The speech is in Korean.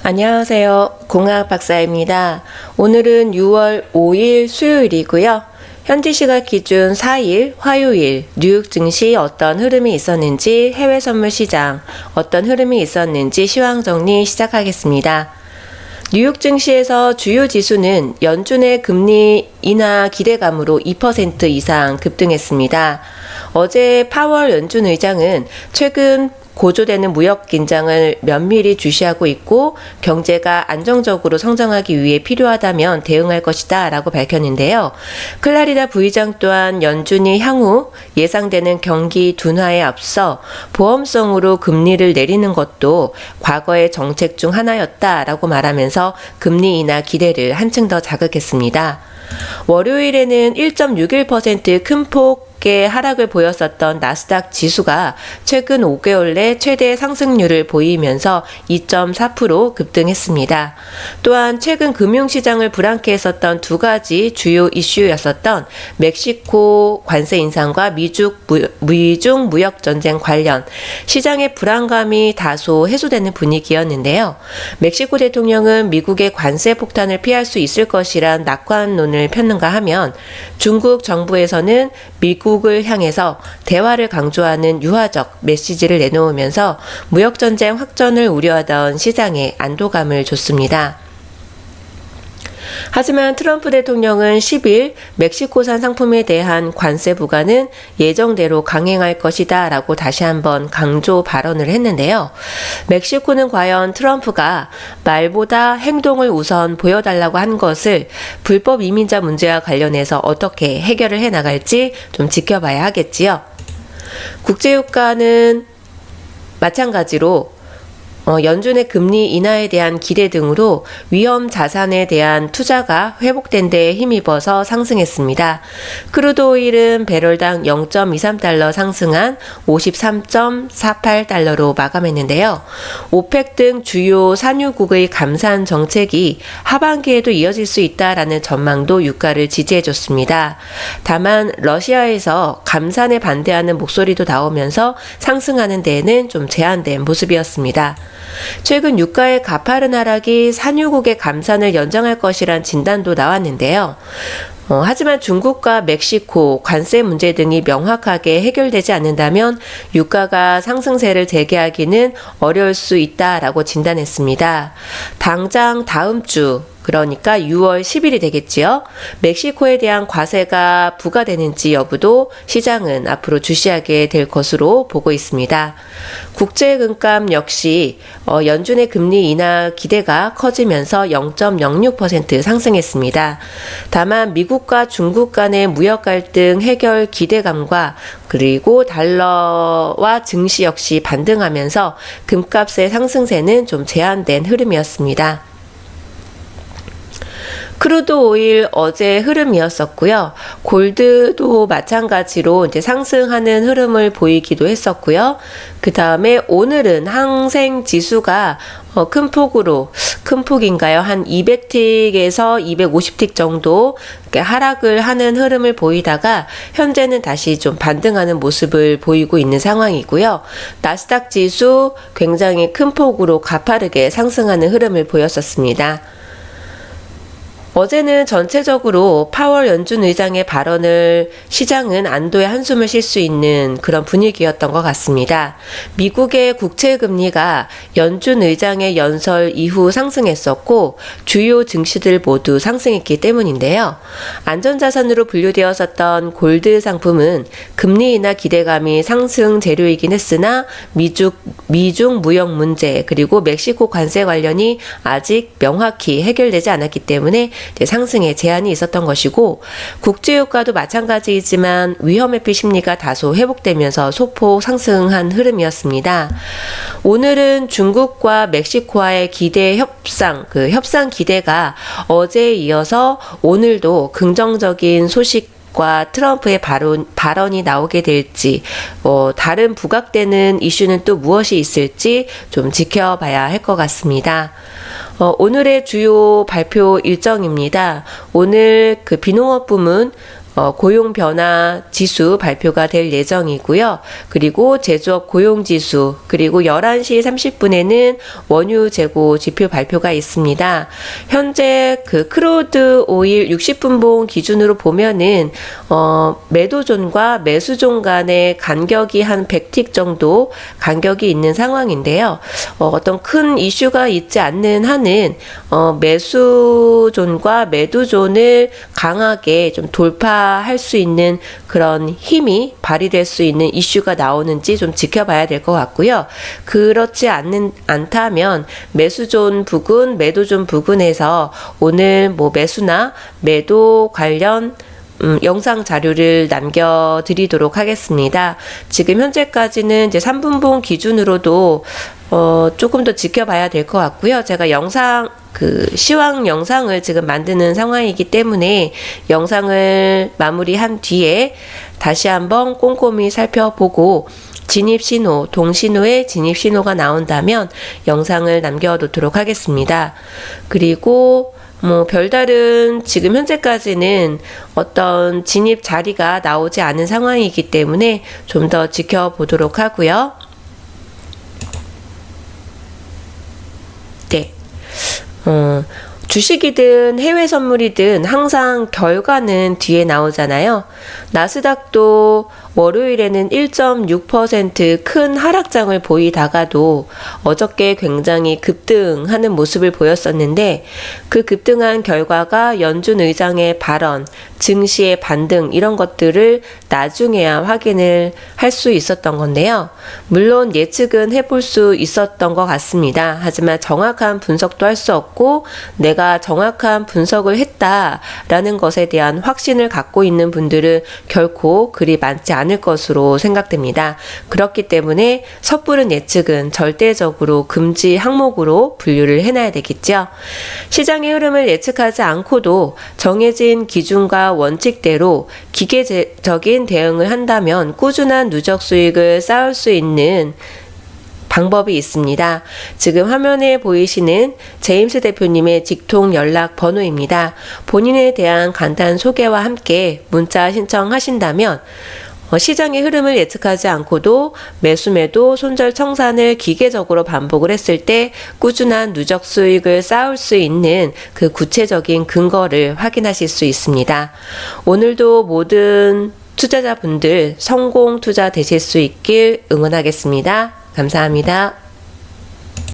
안녕하세요. 공학 박사입니다. 오늘은 6월 5일 수요일이고요. 현지 시각 기준 4일 화요일 뉴욕 증시 어떤 흐름이 있었는지, 해외 선물 시장 어떤 흐름이 있었는지 시황 정리 시작하겠습니다. 뉴욕 증시에서 주요 지수는 연준의 금리 인하 기대감으로 2% 이상 급등했습니다. 어제 파월 연준 의장은 최근 고조되는 무역 긴장을 면밀히 주시하고 있고 경제가 안정적으로 성장하기 위해 필요하다면 대응할 것이다 라고 밝혔는데요. 클라리다 부의장 또한 연준이 향후 예상되는 경기 둔화에 앞서 보험성으로 금리를 내리는 것도 과거의 정책 중 하나였다라고 말하면서 금리 인하 기대를 한층 더 자극했습니다. 월요일에는 1.61% 큰 폭의 하락을 보였었던 나스닥 지수가 최근 5개월 내 최대 상승률을 보이면서 2.4% 급등했습니다. 또한 최근 금융시장을 불안케 했었던 두 가지 주요 이슈였었던 멕시코 관세 인상과 미중 무역 전쟁 관련 시장의 불안감이 다소 해소되는 분위기였는데요. 멕시코 대통령은 미국의 관세 폭탄을 피할 수 있을 것이란 낙관론을 폈는가 하면 중국 정부에서는 미국을 향해서 대화를 강조하는 유화적 메시지를 내놓으면서 무역전쟁 확전을 우려하던 시장에 안도감을 줬습니다. 하지만 트럼프 대통령은 10일 멕시코산 상품에 대한 관세 부과는 예정대로 강행할 것이다 라고 다시 한번 강조 발언을 했는데요. 멕시코는 과연 트럼프가 말보다 행동을 우선 보여달라고 한 것을 불법 이민자 문제와 관련해서 어떻게 해결을 해 나갈지 좀 지켜봐야 하겠지요. 국제유가는 마찬가지로 연준의 금리 인하에 대한 기대 등으로 위험 자산에 대한 투자가 회복된 데에 힘입어서 상승했습니다. 크루드 오일은 배럴당 0.23달러 상승한 53.48달러로 마감했는데요. 오펙 등 주요 산유국의 감산 정책이 하반기에도 이어질 수 있다라는 전망도 유가를 지지해줬습니다. 다만 러시아에서 감산에 반대하는 목소리도 나오면서 상승하는 데에는 좀 제한된 모습이었습니다. 최근 유가의 가파른 하락이 산유국의 감산을 연장할 것이란 진단도 나왔는데요. 하지만 중국과 멕시코 관세 문제 등이 명확하게 해결되지 않는다면 유가가 상승세를 재개하기는 어려울 수 있다라고 진단했습니다. 당장 다음 주 그러니까 6월 10일이 되겠지요. 멕시코에 대한 과세가 부과되는지 여부도 시장은 앞으로 주시하게 될 것으로 보고 있습니다. 국제금값 역시 연준의 금리 인하 기대가 커지면서 0.06% 상승했습니다. 다만 미국과 중국 간의 무역 갈등 해결 기대감과 그리고 달러와 증시 역시 반등하면서 금값의 상승세는 좀 제한된 흐름이었습니다. 크루드 오일 어제 흐름이었었고요. 골드도 마찬가지로 이제 상승하는 흐름을 보이기도 했었고요. 그 다음에 오늘은 항생 지수가 큰 폭인가요? 한 200틱에서 250틱 정도 하락을 하는 흐름을 보이다가 현재는 다시 좀 반등하는 모습을 보이고 있는 상황이고요. 나스닥 지수 굉장히 큰 폭으로 가파르게 상승하는 흐름을 보였었습니다. 어제는 전체적으로 파월 연준 의장의 발언을 시장은 안도의 한숨을 쉴 수 있는 그런 분위기였던 것 같습니다. 미국의 국채금리가 연준 의장의 연설 이후 상승했었고 주요 증시들 모두 상승했기 때문인데요. 안전자산으로 분류되었었던 골드 상품은 금리 인하 기대감이 상승 재료이긴 했으나 미중 무역 문제 그리고 멕시코 관세 관련이 아직 명확히 해결되지 않았기 때문에 상승에 제한이 있었던 것이고 국제유가도 마찬가지이지만 위험회피 심리가 다소 회복되면서 소폭 상승한 흐름이었습니다. 오늘은 중국과 멕시코와의 기대 협상 기대가 어제에 이어서 오늘도 긍정적인 소식 트럼프의 발언이 나오게 될지 다른 부각되는 이슈는 또 무엇이 있을지 좀 지켜봐야 할 것 같습니다. 오늘의 주요 발표 일정입니다. 오늘 그 비농업 부문 고용 변화 지수 발표가 될 예정이고요. 그리고 제조업 고용 지수, 그리고 11시 30분에는 원유 재고 지표 발표가 있습니다. 현재 그 크루드 오일 60분봉 기준으로 보면은 매도존과 매수존 간의 간격이 한 100틱 정도 간격이 있는 상황인데요. 어떤 큰 이슈가 있지 않는 한은 매수존과 매도존을 강하게 좀 돌파할 수 있는 그런 힘이 발휘될 수 있는 이슈가 나오는지 좀 지켜봐야 될 것 같고요. 그렇지 않다면 매수존 부근, 매도존 부근에서 오늘 뭐 매수나 매도 관련 영상 자료를 남겨드리도록 하겠습니다. 지금 현재까지는 이제 3분봉 기준으로도 조금 더 지켜봐야 될 것 같고요. 제가 시황 영상을 지금 만드는 상황이기 때문에 영상을 마무리한 뒤에 다시 한번 꼼꼼히 살펴보고 진입신호, 동신호의 진입신호가 나온다면 영상을 남겨놓도록 하겠습니다. 그리고 별다른 지금 현재까지는 어떤 진입 자리가 나오지 않은 상황이기 때문에 좀 더 지켜보도록 하고요. 네. 주식이든 해외 선물이든 항상 결과는 뒤에 나오잖아요. 나스닥도 월요일에는 1.6% 큰 하락장을 보이다가도 어저께 굉장히 급등하는 모습을 보였었는데 그 급등한 결과가 연준 의장의 발언, 증시의 반등 이런 것들을 나중에야 확인을 할 수 있었던 건데요. 물론 예측은 해볼 수 있었던 것 같습니다. 하지만 정확한 분석도 할 수 없고 내가 정확한 분석을 했다라는 것에 대한 확신을 갖고 있는 분들은 결코 그리 많지 않을 것으로 생각됩니다. 그렇기 때문에 섣부른 예측은 절대적으로 금지 항목으로 분류를 해놔야 되겠죠. 시장의 흐름을 예측하지 않고도 정해진 기준과 원칙대로 기계적인 대응을 한다면 꾸준한 누적 수익을 쌓을 수 있는 방법이 있습니다. 지금 화면에 보이시는 제임스 대표님의 직통 연락 번호입니다. 본인에 대한 간단 소개와 함께 문자 신청하신다면 시장의 흐름을 예측하지 않고도 매수매도 손절 청산을 기계적으로 반복을 했을 때 꾸준한 누적 수익을 쌓을 수 있는 그 구체적인 근거를 확인하실 수 있습니다. 오늘도 모든 투자자분들 성공 투자 되실 수 있길 응원하겠습니다. 감사합니다.